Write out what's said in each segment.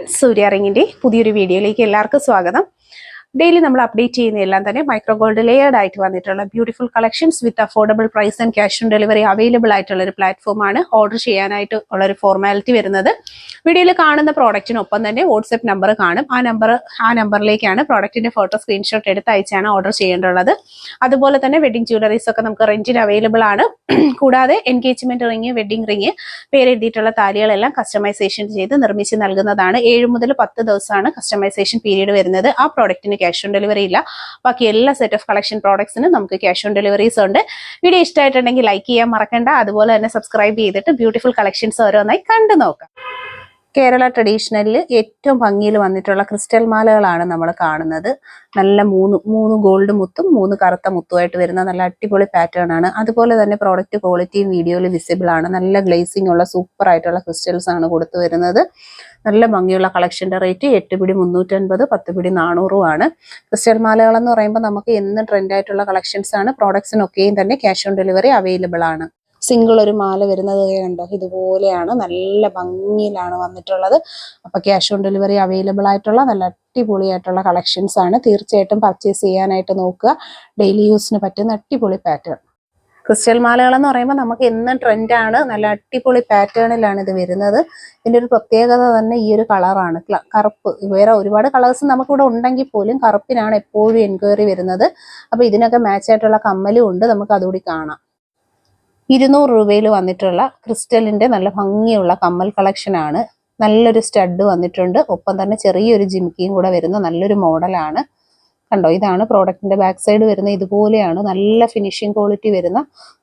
Friends, സൂര്യ റിങ്ങിന്റെ പുതിയൊരു വീഡിയോയിലേക്ക് എല്ലാവർക്കും സ്വാഗതം. ഡെയിലി നമ്മൾ അപ്ഡേറ്റ് ചെയ്യുന്ന എല്ലാം തന്നെ മൈക്രോ ഗോൾഡ് ലെയർഡ് ആയിട്ട് വന്നിട്ടുള്ള beautiful collections with affordable price and cash on delivery available ആയിട്ടുള്ള ഒരു പ്ലാറ്റ്ഫോമാണ്. ഓർഡർ ചെയ്യാനായിട്ട് ഉള്ള ഒരു ഫോർമാലിറ്റി വരുന്നത് വീഡിയോയിൽ കാണുന്ന പ്രോഡക്റ്റിനൊപ്പം തന്നെ വാട്സ്ആപ്പ് നമ്പർ കാണും. ആ നമ്പറിലേക്കാണ് പ്രോഡക്റ്റിന്റെ ഫോട്ടോ സ്ക്രീൻഷോട്ട് എടുത്ത് അയച്ചാണ് ഓർഡർ ചെയ്യേണ്ടുള്ളത്. അതുപോലെ തന്നെ വെഡിങ് ജ്വല്ലറീസ് ഒക്കെ നമുക്ക് റെന്റിന് അവൈലബിൾ ആണ്. കൂടാതെ എൻഗേജ്മെന്റ് റിങ്, വെഡിങ് റിങ്, പേരെഴുതിയിട്ടുള്ള താലികളെല്ലാം കസ്റ്റമൈസേഷൻ ചെയ്ത് നിർമ്മിച്ച് നൽകുന്നതാണ്. 7 മുതൽ 10 ദിവസമാണ് കസ്റ്റമൈസേഷൻ പീരീഡ് വരുന്നത്. ആ പ്രോഡക്റ്റിന് ക്യാഷ് ഓൺ ഡെലിവറി ഇല്ല. ബാക്കി എല്ലാ സെറ്റ് ഓഫ് കളക്ഷൻ പ്രോഡക്ട്സിനും നമുക്ക് ക്യാഷ് ഓൺ ഡെലിവറീസ് ഉണ്ട്. വീഡിയോ ഇഷ്ടമായിട്ടുണ്ടെങ്കിൽ ലൈക്ക് ചെയ്യാൻ മറക്കണ്ട. അതുപോലെ തന്നെ സബ്സ്ക്രൈബ് ചെയ്തിട്ട് ബ്യൂട്ടിഫുൾ കളക്ഷൻസ് ഓരോന്നായി കണ്ടു നോക്കാം. കേരള ട്രഡീഷണലിൽ ഏറ്റവും ഭംഗിയിൽ വന്നിട്ടുള്ള ക്രിസ്റ്റൽ മാലകളാണ് നമ്മൾ കാണുന്നത്. നല്ല മൂന്ന് ഗോൾഡ് മുത്തും 3 കറുത്ത മുത്തുമായിട്ട് വരുന്ന നല്ല അടിപൊളി പാറ്റേൺ ആണ്. അതുപോലെ തന്നെ പ്രോഡക്റ്റ് ക്വാളിറ്റിയും വീഡിയോയിൽ വിസിബിൾ ആണ്. നല്ല ഗ്ലേസിംഗ് ഉള്ള സൂപ്പർ ആയിട്ടുള്ള ക്രിസ്റ്റൽസ് ആണ് കൊടുത്തു വരുന്നത്. നല്ല ഭംഗിയുള്ള കളക്ഷന്റെ റേറ്റ് 8 പിടി 350, 10 പിടി 400 ആണ്. ക്രിസ്റ്റൽ മാലകൾ എന്ന് പറയുമ്പോൾ നമുക്ക് എന്നും ട്രെൻഡ് ആയിട്ടുള്ള കളക്ഷൻസ് ആണ്. പ്രോഡക്ട്സിനൊക്കെയും തന്നെ ക്യാഷ് ഓൺ ഡെലിവറി അവൈലബിൾ ആണ്. സിംഗിൾ ഒരു മാല വരുന്നത് കണ്ടോ, ഇതുപോലെയാണ്. നല്ല ഭംഗിയിലാണ് വന്നിട്ടുള്ളത്. അപ്പൊ ക്യാഷ് ഓൺ ഡെലിവറി അവൈലബിൾ ആയിട്ടുള്ള നല്ല അടിപൊളിയായിട്ടുള്ള കളക്ഷൻസ് ആണ്. തീർച്ചയായിട്ടും പർച്ചേസ് ചെയ്യാനായിട്ട് നോക്കുക. ഡെയിലി യൂസിന് പറ്റുന്ന അടിപൊളി പാറ്റേൺ. ക്രിസ്റ്റൽ മാലകൾ എന്ന് പറയുമ്പോൾ നമുക്ക് എന്നും ട്രെൻഡാണ്. നല്ല അടിപൊളി പാറ്റേണിലാണ് ഇത് വരുന്നത്. ഇതിൻ്റെ ഒരു പ്രത്യേകത തന്നെ ഈ ഒരു കളറാണ്, കറുപ്പ്. വേറെ ഒരുപാട് കളേഴ്സ് നമുക്കിവിടെ ഉണ്ടെങ്കിൽ പോലും കറുപ്പിനാണ് എപ്പോഴും എൻക്വയറി വരുന്നത്. അപ്പൊ ഇതിനൊക്കെ മാച്ച് ആയിട്ടുള്ള കമ്മലും ഉണ്ട്, നമുക്ക് അതുകൂടി കാണാം. 200 രൂപയിൽ വന്നിട്ടുള്ള ക്രിസ്റ്റലിന്റെ നല്ല ഭംഗിയുള്ള കമ്മൽ കളക്ഷൻ ആണ്. നല്ലൊരു സ്റ്റഡ് വന്നിട്ടുണ്ട്. ഒപ്പം തന്നെ ചെറിയൊരു ജിംക്കിയും കൂടെ വരുന്ന നല്ലൊരു മോഡലാണ്. കണ്ടോ, ഇതാണ് പ്രോഡക്റ്റിന്റെ ബാക്ക് സൈഡ് വരുന്നത്. ഇതുപോലെയാണ് നല്ല ഫിനിഷിംഗ് ക്വാളിറ്റി വരുന്ന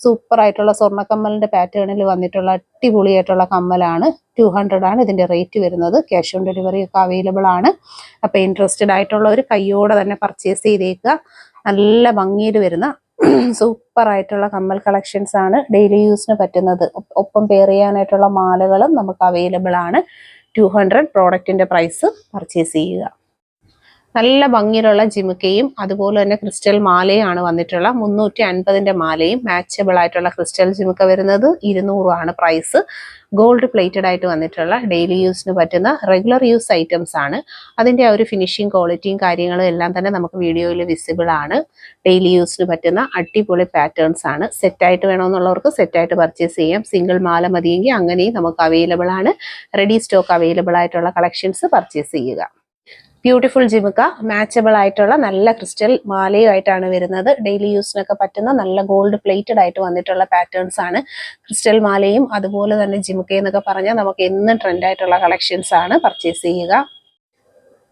സൂപ്പർ ആയിട്ടുള്ള സ്വർണ്ണക്കമ്മലിന്റെ പാറ്റേണിൽ വന്നിട്ടുള്ള അടിപൊളിയായിട്ടുള്ള കമ്മലാണ്. 200 ആണ് ഇതിന്റെ റേറ്റ് വരുന്നത്. ക്യാഷ് ഓൺ ഡെലിവറി ഒക്കെ അവൈലബിൾ ആണ്. അപ്പൊ ഇൻട്രസ്റ്റഡ് ആയിട്ടുള്ളവർ കയ്യോടെ തന്നെ പർച്ചേസ് ചെയ്തേക്കുക. നല്ല ഭംഗിയിൽ വരുന്ന സൂപ്പർ ആയിട്ടുള്ള കമ്മൽ കളക്ഷൻസ് ആണ്. ഡെയിലി യൂസിന് പറ്റുന്നത്. ഒപ്പം പെയർ ചെയ്യാനായിട്ടുള്ള മാലകളും നമുക്ക് അവൈലബിൾ ആണ്. 200 പ്രോഡക്റ്റിന്റെ പ്രൈസ് പർച്ചേസ് ചെയ്യുക. നല്ല ഭംഗിയിലുള്ള ജിമുക്കയും അതുപോലെ തന്നെ ക്രിസ്റ്റൽ മാലയാണ് വന്നിട്ടുള്ള 350ന്റെ മാലയും മാച്ചബിൾ ആയിട്ടുള്ള ക്രിസ്റ്റൽ ജിമുക്ക വരുന്നത് 200 ആണ് പ്രൈസ്. ഗോൾഡ് പ്ലേറ്റഡ് ആയിട്ട് വന്നിട്ടുള്ള ഡെയിലി യൂസിന് പറ്റുന്ന റെഗുലർ യൂസ് ഐറ്റംസ് ആണ്. അതിന്റെ ആ ഒരു ഫിനിഷിംഗ് ക്വാളിറ്റിയും കാര്യങ്ങളും എല്ലാം തന്നെ നമുക്ക് വീഡിയോയിൽ വിസിബിൾ ആണ്. ഡെയിലി യൂസിന് പറ്റുന്ന അടിപൊളി പാറ്റേൺസ് ആണ്. സെറ്റായിട്ട് വേണമെന്നുള്ളവർക്ക് സെറ്റായിട്ട് പർച്ചേസ് ചെയ്യാം. സിംഗിൾ മാല മതിയെങ്കിൽ അങ്ങനെയും നമുക്ക് അവൈലബിൾ ആണ്. റെഡി സ്റ്റോക്ക് അവൈലബിൾ ആയിട്ടുള്ള കളക്ഷൻസ് പർച്ചേസ് ചെയ്യുക. ബ്യൂട്ടിഫുൾ ജിമുക്ക മാച്ചബിൾ ആയിട്ടുള്ള നല്ല ക്രിസ്റ്റൽ മാലയുമായിട്ടാണ് വരുന്നത്. ഡെയിലി യൂസിനൊക്കെ പറ്റുന്ന നല്ല ഗോൾഡ് പ്ലേറ്റഡ് ആയിട്ട് വന്നിട്ടുള്ള പാറ്റേൺസ് ആണ്. ക്രിസ്റ്റൽ മാലയും അതുപോലെ തന്നെ ജിമുക്കയും എന്നൊക്കെ പറഞ്ഞാൽ നമുക്ക് എന്നും ട്രെൻഡ് ആയിട്ടുള്ള കളക്ഷൻസ് ആണ്. പർച്ചേസ് ചെയ്യുക.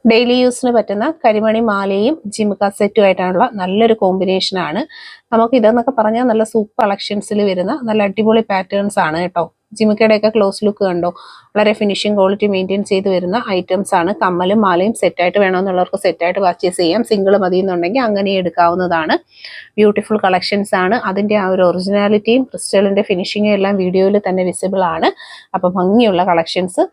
ഡെയിലി യൂസിന് പറ്റുന്ന കരിമണി മാലയും ജിമുക്ക സെറ്റും ആയിട്ടുള്ള നല്ലൊരു കോമ്പിനേഷൻ ആണ്. നമുക്ക് ഇതെന്നൊക്കെ പറഞ്ഞാൽ നല്ല സൂപ്പർ കളക്ഷൻസിൽ വരുന്ന നല്ല അടിപൊളി പാറ്റേൺസ് ആണ് കേട്ടോ. ജിമുക്കയുടെ ഒക്കെ ക്ലോസ് ലുക്ക് കണ്ടോ, വളരെ ഫിനിഷിംഗ് ക്വാളിറ്റി മെയിൻറ്റെയിൻ ചെയ്ത് വരുന്ന ഐറ്റംസ് ആണ്. കമ്മലും മാലയും സെറ്റായിട്ട് വേണമെന്നുള്ളവർക്ക് സെറ്റായിട്ട് പർച്ചേസ് ചെയ്യാം. സിംഗിൾ മതി എന്നുണ്ടെങ്കിൽ അങ്ങനെ എടുക്കാവുന്നതാണ്. ബ്യൂട്ടിഫുൾ കളക്ഷൻസ് ആണ്. അതിന്റെ ആ ഒരു ഒറിജിനാലിറ്റിയും ക്രിസ്റ്റലിന്റെ ഫിനിഷിങ്ങും എല്ലാം വീഡിയോയിൽ തന്നെ വിസിബിൾ ആണ്. അപ്പൊ ഭംഗിയുള്ള കളക്ഷൻസ്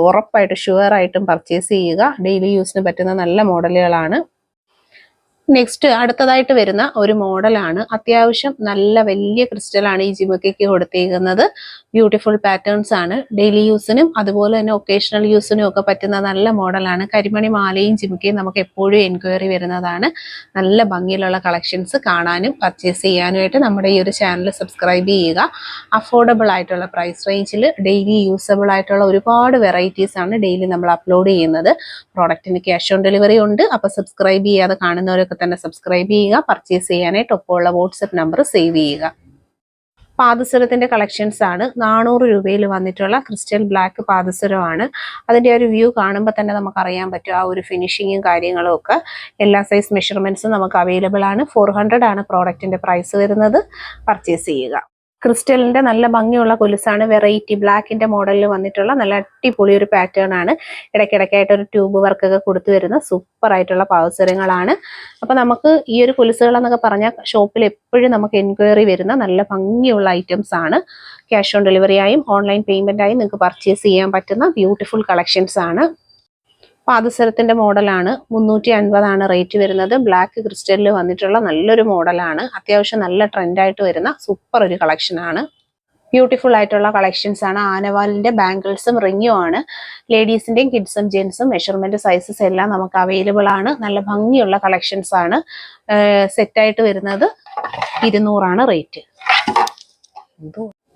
ഉറപ്പായിട്ട് ഷുവർ ആയിട്ടും പർച്ചേസ് ചെയ്യുക. ഡെയിലി യൂസിന് പറ്റുന്ന നല്ല മോഡലുകളാണ്. നെക്സ്റ്റ് അടുത്തതായിട്ട് വരുന്ന ഒരു മോഡലാണ്. അത്യാവശ്യം നല്ല വലിയ ക്രിസ്റ്റലാണ് ഈ ജിമുക്കയ്ക്ക് കൊടുത്തേക്കുന്നത്. ബ്യൂട്ടിഫുൾ പാറ്റേൺസ് ആണ്. ഡെയിലി യൂസിനും അതുപോലെ തന്നെ ഒക്കേഷണൽ യൂസിനും ഒക്കെ പറ്റുന്ന നല്ല മോഡലാണ്. കരിമണി മാലയും ജിമുക്കയും നമുക്ക് എപ്പോഴും എൻക്വയറി വരുന്നതാണ്. നല്ല ഭംഗിയിലുള്ള കളക്ഷൻസ് കാണാനും പർച്ചേസ് ചെയ്യാനുമായിട്ട് നമ്മുടെ ഈ ഒരു ചാനൽ സബ്സ്ക്രൈബ് ചെയ്യുക. അഫോർഡബിൾ ആയിട്ടുള്ള പ്രൈസ് റേഞ്ചിൽ ഡെയിലി യൂസബിൾ ആയിട്ടുള്ള ഒരുപാട് വെറൈറ്റീസ് ആണ് ഡെയിലി നമ്മൾ അപ്ലോഡ് ചെയ്യുന്നത്. പ്രോഡക്റ്റിന് ക്യാഷ് ഓൺ ഡെലിവറി ഉണ്ട്. അപ്പോൾ സബ്സ്ക്രൈബ് ചെയ്യാതെ കാണുന്നവരൊക്കെ തന്നെ സബ്സ്ക്രൈബ് ചെയ്യുക. പർച്ചേസ് ചെയ്യാനായിട്ട് ഒപ്പമുള്ള വാട്സ്ആപ്പ് നമ്പർ സേവ് ചെയ്യുക. പാദസരത്തിന്റെ കളക്ഷൻസ് ആണ്. 400 രൂപയിൽ വന്നിട്ടുള്ള ക്രിസ്റ്റൽ ബ്ലാക്ക് പാദസരമാണ്. അതിന്റെ ഒരു വ്യൂ കാണുമ്പോൾ തന്നെ നമുക്ക് അറിയാൻ പറ്റും ആ ഒരു ഫിനിഷിങ്ങും കാര്യങ്ങളും ഒക്കെ. എല്ലാ സൈസ് മെഷർമെന്റ്സും നമുക്ക് അവൈലബിൾ ആണ്. 400 ആണ് പ്രോഡക്റ്റിന്റെ പ്രൈസ് വരുന്നത്. പർച്ചേസ് ചെയ്യുക. ക്രിസ്റ്റലിന്റെ നല്ല ഭംഗിയുള്ള കൊലുസാണ്. വെറൈറ്റി ബ്ലാക്കിന്റെ മോഡലിൽ വന്നിട്ടുള്ള നല്ല അടിപൊളി ഒരു പാറ്റേൺ ആണ്. ഇടയ്ക്കിടയ്ക്കായിട്ട് ഒരു ട്യൂബ് വർക്ക് ഒക്കെ കൊടുത്തു വരുന്ന സൂപ്പർ ആയിട്ടുള്ള പാദസരങ്ങളാണ്. അപ്പൊ നമുക്ക് ഈ ഒരു കൊലുസുകൾ എന്നൊക്കെ പറഞ്ഞാൽ ഷോപ്പിൽ എപ്പോഴും നമുക്ക് എൻക്വയറി വരുന്ന നല്ല ഭംഗിയുള്ള ഐറ്റംസ് ആണ്. ക്യാഷ് ഓൺ ഡെലിവറി ആയും ഓൺലൈൻ പേയ്മെന്റ് ആയും നിങ്ങൾക്ക് പർച്ചേസ് ചെയ്യാൻ പറ്റുന്ന ബ്യൂട്ടിഫുൾ കളക്ഷൻസ് ആണ്. പാദസരത്തിന്റെ മോഡലാണ്. 350 ആണ് റേറ്റ് വരുന്നത്. ബ്ലാക്ക് ക്രിസ്റ്റലിൽ വന്നിട്ടുള്ള നല്ലൊരു മോഡലാണ്. അത്യാവശ്യം നല്ല ട്രെൻഡായിട്ട് വരുന്ന സൂപ്പർ ഒരു കളക്ഷൻ ആണ്. ബ്യൂട്ടിഫുൾ ആയിട്ടുള്ള കളക്ഷൻസ് ആണ്. ആനവാലിന്റെ ബാംഗിൾസും റിങ്ങും ആണ്. ലേഡീസിന്റെയും കിഡ്സും ജെന്റ്സും മെഷർമെന്റ് സൈസസ് എല്ലാം നമുക്ക് അവൈലബിൾ ആണ്. നല്ല ഭംഗിയുള്ള കളക്ഷൻസ് ആണ്. സെറ്റായിട്ട് വരുന്നത് 200 റേറ്റ്.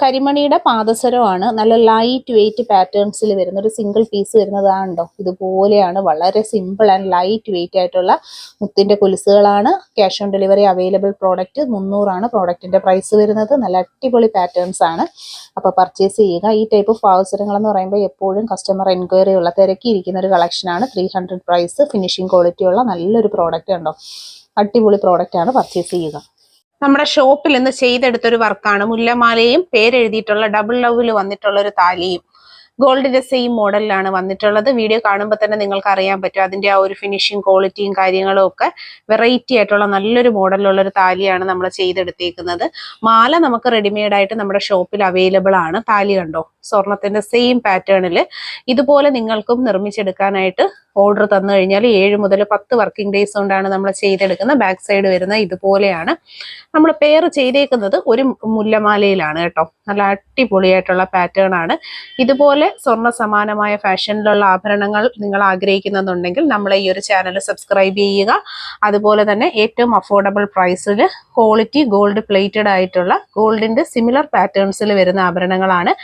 കരിമണിയുടെ പാദസരമാണ്. നല്ല ലൈറ്റ് വെയിറ്റ് പാറ്റേൺസിൽ വരുന്ന ഒരു സിംഗിൾ പീസ് വരുന്നതാണോ, ഇതുപോലെയാണ്. വളരെ സിമ്പിൾ ആൻഡ് ലൈറ്റ് വെയിറ്റ് ആയിട്ടുള്ള മുത്തിന്റെ കൊലുസുകളാണ്. Cash on delivery available. Product 300 പ്രോഡക്റ്റിന്റെ പ്രൈസ് വരുന്നത്. നല്ല അടിപൊളി പാറ്റേൺസ് ആണ്. അപ്പോൾ പർച്ചേസ് ചെയ്യുക. ഈ ടൈപ്പ് ഓഫ് പാദസരങ്ങൾ എന്ന് പറയുമ്പോൾ എപ്പോഴും കസ്റ്റമർ എൻക്വയറി ഉള്ള തിരക്കിയിരിക്കുന്ന ഒരു കളക്ഷനാണ്. 300 പ്രൈസ്. ഫിനിഷിംഗ് ക്വാളിറ്റി ഉള്ള നല്ലൊരു പ്രോഡക്റ്റ് ഉണ്ടോ, അടിപൊളി പ്രോഡക്റ്റ് ആണ്. പർച്ചേസ് ചെയ്യുക. നമ്മുടെ ഷോപ്പിൽ ഇന്ന് ചെയ്തെടുത്തൊരു വർക്കാണ്. മുല്ലമാലയും പേരെഴുതിയിട്ടുള്ള ഡബിൾ ലവിൽ വന്നിട്ടുള്ള ഒരു താലിയും ഗോൾഡിന്റെ സെയിം മോഡലിലാണ് വന്നിട്ടുള്ളത്. വീഡിയോ കാണുമ്പോൾ തന്നെ നിങ്ങൾക്ക് അറിയാൻ പറ്റും അതിന്റെ ആ ഒരു ഫിനിഷിങ് ക്വാളിറ്റിയും കാര്യങ്ങളും ഒക്കെ. വെറൈറ്റി ആയിട്ടുള്ള നല്ലൊരു മോഡലിലുള്ള ഒരു താലിയാണ് നമ്മൾ ചെയ്തെടുത്തേക്കുന്നത്. മാല നമുക്ക് റെഡിമെയ്ഡ് ആയിട്ട് നമ്മുടെ ഷോപ്പിൽ അവൈലബിൾ ആണ്. താലി കണ്ടോ, സ്വർണത്തിന്റെ സെയിം പാറ്റേണിൽ ഇതുപോലെ നിങ്ങൾക്കും നിർമ്മിച്ചെടുക്കാനായിട്ട് ഓർഡർ തന്നു കഴിഞ്ഞാൽ 7 മുതൽ 10 വർക്കിംഗ് ഡേയ്സ് കൊണ്ടാണ് നമ്മൾ ചെയ്തെടുക്കുന്നത്. ബാക്ക് സൈഡ് വരുന്നത് ഇതുപോലെയാണ്. നമ്മൾ പെയർ ചെയ്തേക്കുന്നത് ഒരു മുല്ലമാലയിലാണ് കേട്ടോ. നല്ല അടിപൊളിയായിട്ടുള്ള പാറ്റേൺ ആണ്. ഇതുപോലെ സ്വർണ്ണ സമാനമായ ഫാഷനിലുള്ള ആഭരണങ്ങൾ നിങ്ങൾ ആഗ്രഹിക്കുന്നുണ്ടെങ്കിൽ നമ്മളെ ഈ ഒരു ചാനൽ സബ്സ്ക്രൈബ് ചെയ്യുക. അതുപോലെ തന്നെ ഏറ്റവും അഫോർഡബിൾ പ്രൈസിൽ ക്വാളിറ്റി ഗോൾഡ് പ്ലേറ്റഡ് ആയിട്ടുള്ള ഗോൾഡിന്റെ സിമിലർ പാറ്റേൺസിൽ വരുന്ന ആഭരണങ്ങളാണ്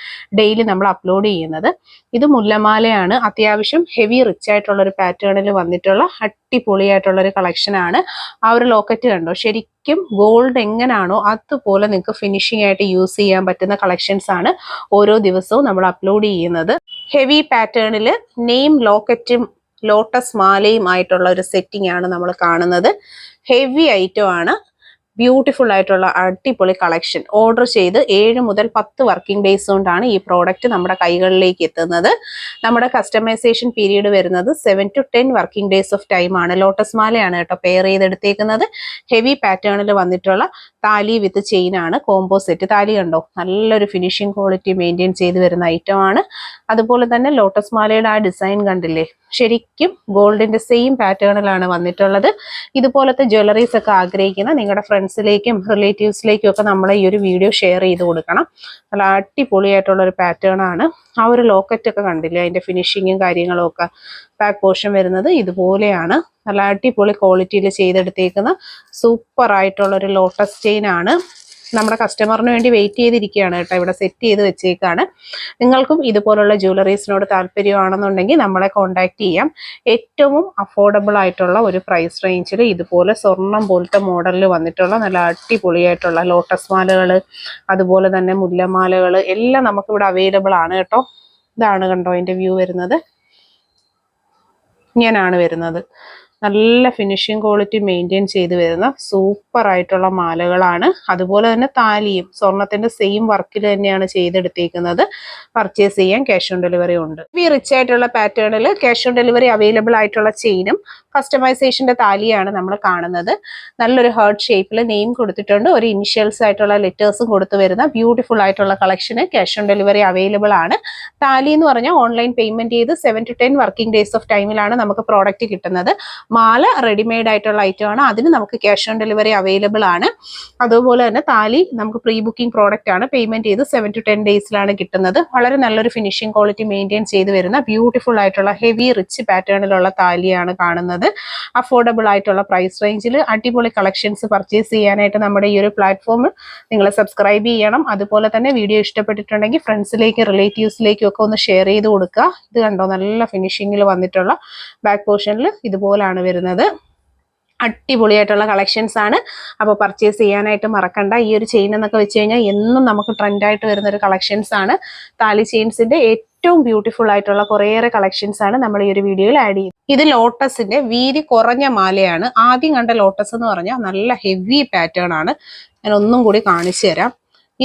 ഡെയിലി നമ്മൾ അപ്ലോഡ് ചെയ്യുന്നത്. ഇത് മുല്ലമാലയാണ്. അത്യാവശ്യം ഹെവി റിച്ച് ആയിട്ടുള്ള ഒരു പാറ്റേണിൽ വന്നിട്ടുള്ള അടിപൊളിയായിട്ടുള്ള ഒരു കളക്ഷൻ ആണ്. ആ ഒരു ലോക്കറ്റ് കണ്ടോ, ശരിക്കും ഗോൾഡ് എങ്ങനെയാണോ അതുപോലെ നിങ്ങൾക്ക് ഫിനിഷിംഗ് ആയിട്ട് യൂസ് ചെയ്യാൻ പറ്റുന്ന കളക്ഷൻസ് ആണ് ഓരോ ദിവസവും നമ്മൾ അപ്ലോഡ് ചെയ്യുന്നത്. ഹെവി പാറ്റേണിൽ നെയിം ലോക്കറ്റും ലോട്ടസ് മാലയും ആയിട്ടുള്ള ഒരു സെറ്റിംഗ് ആണ് നമ്മൾ കാണുന്നത്. ഹെവി ഐറ്റം ആണ്. ബ്യൂട്ടിഫുൾ ആയിട്ടുള്ള അടിപൊളി കളക്ഷൻ. ഓർഡർ ചെയ്ത് 7 മുതൽ 10 വർക്കിംഗ് ഡേയ്സ് കൊണ്ടാണ് ഈ പ്രോഡക്റ്റ് നമ്മുടെ കൈകളിലേക്ക് എത്തുന്നത്. നമ്മുടെ കസ്റ്റമൈസേഷൻ പീരീഡ് വരുന്നത് 7 to 10 working days of time ആണ്. ലോട്ടസ് മാലയാണ് കേട്ടോ പെയർ ചെയ്തെടുത്തേക്കുന്നത്. ഹെവി പാറ്റേണിൽ വന്നിട്ടുള്ള താലി വിത്ത് ചെയിൻ ആണ്. Combo set. താലി കണ്ടോ, നല്ലൊരു ഫിനിഷിംഗ് ക്വാളിറ്റി മെയിൻറ്റെയിൻ ചെയ്ത് വരുന്ന ഐറ്റം ആണ്. അതുപോലെ തന്നെ ലോട്ടസ് മാലയുടെ ആ ഡിസൈൻ കണ്ടില്ലേ, ശരിക്കും ഗോൾഡിന്റെ സെയിം പാറ്റേണിലാണ് വന്നിട്ടുള്ളത്. ഇതുപോലത്തെ ജ്വല്ലറീസ് ഒക്കെ ആഗ്രഹിക്കുന്ന നിങ്ങളുടെ ഫ്രണ്ട്സിലേക്കും റിലേറ്റീവ്സിലേക്കും ഒക്കെ നമ്മൾ ഈ ഒരു വീഡിയോ ഷെയർ ചെയ്ത് കൊടുക്കണം. നല്ല അടിപൊളിയായിട്ടുള്ള ഒരു പാറ്റേൺ ആണ്. ആ ഒരു ലോക്കറ്റ് ഒക്കെ കണ്ടില്ലേ, അതിന്റെ ഫിനിഷിങ്ങും കാര്യങ്ങളും ഒക്കെ. ബാക്ക് പോർഷൻ വരുന്നത് ഇതുപോലെയാണ്. നല്ല അടിപൊളി ക്വാളിറ്റിയിൽ ചെയ്തെടുത്തേക്കുന്ന സൂപ്പർ ആയിട്ടുള്ള ഒരു ലോട്ടസ് ചെയിൻ ആണ്. നമ്മുടെ കസ്റ്റമറിന് വേണ്ടി വെയിറ്റ് ചെയ്തിരിക്കുകയാണ് കേട്ടോ. ഇവിടെ സെറ്റ് ചെയ്ത് വെച്ചേക്കാണ്. നിങ്ങൾക്കും ഇതുപോലുള്ള ജ്വല്ലറീസിനോട് താല്പര്യമാണെന്നുണ്ടെങ്കിൽ നമ്മളെ കോൺടാക്ട് ചെയ്യാം. ഏറ്റവും അഫോർഡബിൾ ആയിട്ടുള്ള ഒരു പ്രൈസ് റേഞ്ചിൽ ഇതുപോലെ സ്വർണം പോലത്തെ മോഡലിൽ വന്നിട്ടുള്ള നല്ല അടിപൊളിയായിട്ടുള്ള ലോട്ടസ് മാലകൾ, അതുപോലെ തന്നെ മുല്ലമാലകൾ എല്ലാം നമുക്കിവിടെ അവൈലബിൾ ആണ് കേട്ടോ. ഇതാണ് കണ്ടോ അതിൻ്റെ വ്യൂ വരുന്നത്. ഇങ്ങനെയാണ് വരുന്നത്. നല്ല ഫിനിഷിംഗ് ക്വാളിറ്റി മെയിൻറ്റെയിൻ ചെയ്ത് വരുന്ന സൂപ്പർ ആയിട്ടുള്ള മാലകളാണ്. അതുപോലെ തന്നെ താലിയും സ്വർണത്തിന്റെ സെയിം വർക്കിൽ തന്നെയാണ് ചെയ്തെടുത്തേക്കുന്നത്. പർച്ചേസ് ചെയ്യാൻ ക്യാഷ് ഓൺ ഡെലിവറി ഉണ്ട്. ഈ റിച്ച് ആയിട്ടുള്ള പാറ്റേണിൽ ക്യാഷ് ഓൺ ഡെലിവറി അവൈലബിൾ ആയിട്ടുള്ള ചെയിനും കസ്റ്റമൈസേഷന്റെ താലിയാണ് നമ്മൾ കാണുന്നത്. നല്ലൊരു ഹാർട്ട് ഷേപ്പിൽ നെയിം കൊടുത്തിട്ടുണ്ട്. ഒരു ഇനിഷ്യൽസ് ആയിട്ടുള്ള ലെറ്റേഴ്സും കൊടുത്തു വരുന്ന ബ്യൂട്ടിഫുൾ ആയിട്ടുള്ള കളക്ഷന് ക്യാഷ് ഓൺ ഡെലിവറി അവൈലബിൾ ആണ്. താലി എന്ന് പറഞ്ഞാൽ ഓൺലൈൻ പേയ്മെന്റ് ചെയ്ത് 7 to 10 വർക്കിംഗ് ഡേയ്സ് ഓഫ് ടൈമിലാണ് നമുക്ക് പ്രോഡക്റ്റ് കിട്ടുന്നത്. മാല റെഡിമെയ്ഡ് ആയിട്ടുള്ള ഐറ്റം ആണ്. അതിന് നമുക്ക് ക്യാഷ് ഓൺ ഡെലിവറി അവൈലബിൾ ആണ്. അതുപോലെ തന്നെ താലി നമുക്ക് പ്രീ ബുക്കിംഗ് പ്രോഡക്റ്റ് ആണ്. പേയ്മെന്റ് ചെയ്ത് 7 to 10 ഡേയ്സിലാണ് കിട്ടുന്നത്. വളരെ നല്ലൊരു ഫിനിഷിംഗ് ക്വാളിറ്റി മെയിൻറ്റെയിൻ ചെയ്ത് വരുന്ന ബ്യൂട്ടിഫുൾ ആയിട്ടുള്ള ഹെവി റിച്ച് പാറ്റേണിലുള്ള താലിയാണ് കാണുന്നത്. അഫോർഡബിൾ ആയിട്ടുള്ള പ്രൈസ് റേഞ്ചിൽ അടിപൊളി കളക്ഷൻസ് പർച്ചേസ് ചെയ്യാനായിട്ട് നമ്മുടെ ഈ ഒരു പ്ലാറ്റ്ഫോമിൽ നിങ്ങൾ സബ്സ്ക്രൈബ് ചെയ്യണം. അതുപോലെ തന്നെ വീഡിയോ ഇഷ്ടപ്പെട്ടിട്ടുണ്ടെങ്കിൽ ഫ്രണ്ട്സിലേക്കും റിലേറ്റീവ്സിലേക്കും ഒക്കെ ഒന്ന് ഷെയർ ചെയ്ത് കൊടുക്കുക. ഇത് കണ്ടോ, നല്ല ഫിനിഷിങ്ങിൽ വന്നിട്ടുള്ള ബാക്ക് പോർഷനിൽ ഇതുപോലാണ് വരുന്നത്. അടിപൊളിയായിട്ടുള്ള കളക്ഷൻസ് ആണ്. അപ്പോൾ പർച്ചേസ് ചെയ്യാനായിട്ട് മറക്കണ്ട. ഈ ഒരു ചെയിൻ എന്നൊക്കെ വെച്ച് കഴിഞ്ഞാൽ എന്നും നമുക്ക് ട്രെൻഡായിട്ട് വരുന്ന ഒരു കളക്ഷൻസ് ആണ്. താലി ചെയിൻസിന്റെ ഏറ്റവും ബ്യൂട്ടിഫുൾ ആയിട്ടുള്ള കുറേയേറെ കളക്ഷൻസ് ആണ് നമ്മൾ ഈ ഒരു വീഡിയോയിൽ ആഡ് ചെയ്യുന്നത്. ഇത് ലോട്ടസിന്റെ വീതി കുറഞ്ഞ മാലയാണ്. ആദ്യം കണ്ട ലോട്ടസ് എന്ന് പറഞ്ഞാൽ നല്ല ഹെവി പാറ്റേൺ ആണ്. ഞാൻ ഒന്നും കൂടി കാണിച്ചു തരാം.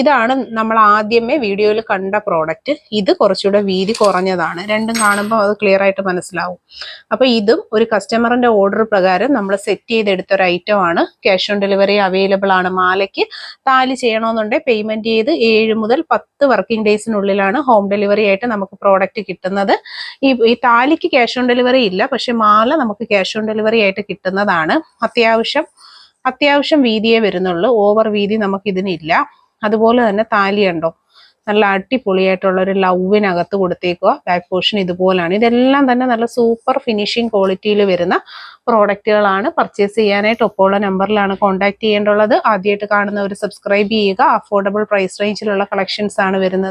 ഇതാണ് നമ്മൾ ആദ്യമേ വീഡിയോയിൽ കണ്ട പ്രോഡക്റ്റ്. ഇത് കുറച്ചുകൂടെ വീതി കുറഞ്ഞതാണ്. രണ്ടും കാണുമ്പോൾ അത് ക്ലിയർ ആയിട്ട് മനസ്സിലാവും. അപ്പോൾ ഇതും ഒരു കസ്റ്റമറിന്റെ ഓർഡർ പ്രകാരം നമ്മൾ സെറ്റ് ചെയ്തെടുത്ത ഒരു ഐറ്റം ആണ്. ക്യാഷ് ഓൺ ഡെലിവറി അവൈലബിൾ ആണ്. മാലയ്ക്ക് താലി ചെയ്യണമെന്നുണ്ടെങ്കിൽ പേയ്മെന്റ് ചെയ്ത് 7 മുതൽ 10 വർക്കിംഗ് ഡേയ്സിനുള്ളിലാണ് ഹോം ഡെലിവറി ആയിട്ട് നമുക്ക് പ്രോഡക്റ്റ് കിട്ടുന്നത്. ഈ താലിക്ക് ക്യാഷ് ഓൺ ഡെലിവറി ഇല്ല, പക്ഷെ മാല നമുക്ക് ക്യാഷ് ഓൺ ഡെലിവറി ആയിട്ട് കിട്ടുന്നതാണ്. അത്യാവശ്യം വീതിയേ വരുന്നുള്ളൂ. ഓവർ വീതി നമുക്ക് ഇതിനില്ല. അതുപോലെ തന്നെ താലി ഉണ്ടോ, നല്ല അടിപൊളിയായിട്ടുള്ള ഒരു ലവിനകത്ത് കൊടുത്തേക്കുക. Back portion ഇതുപോലാണ്. ഇതെല്ലാം തന്നെ നല്ല സൂപ്പർ ഫിനിഷിംഗ് ക്വാളിറ്റിയിൽ വരുന്ന പ്രോഡക്റ്റുകളാണ്. പർച്ചേസ് ചെയ്യാനായിട്ട് ഒപ്പമുള്ള നമ്പറിലാണ് കോൺടാക്ട് ചെയ്യേണ്ടുള്ളത്. ആദ്യമായിട്ട് കാണുന്നവർ സബ്സ്ക്രൈബ് ചെയ്യുക. അഫോർഡബിൾ പ്രൈസ് റേഞ്ചിലുള്ള കളക്ഷൻസ് ആണ് വരുന്നത്.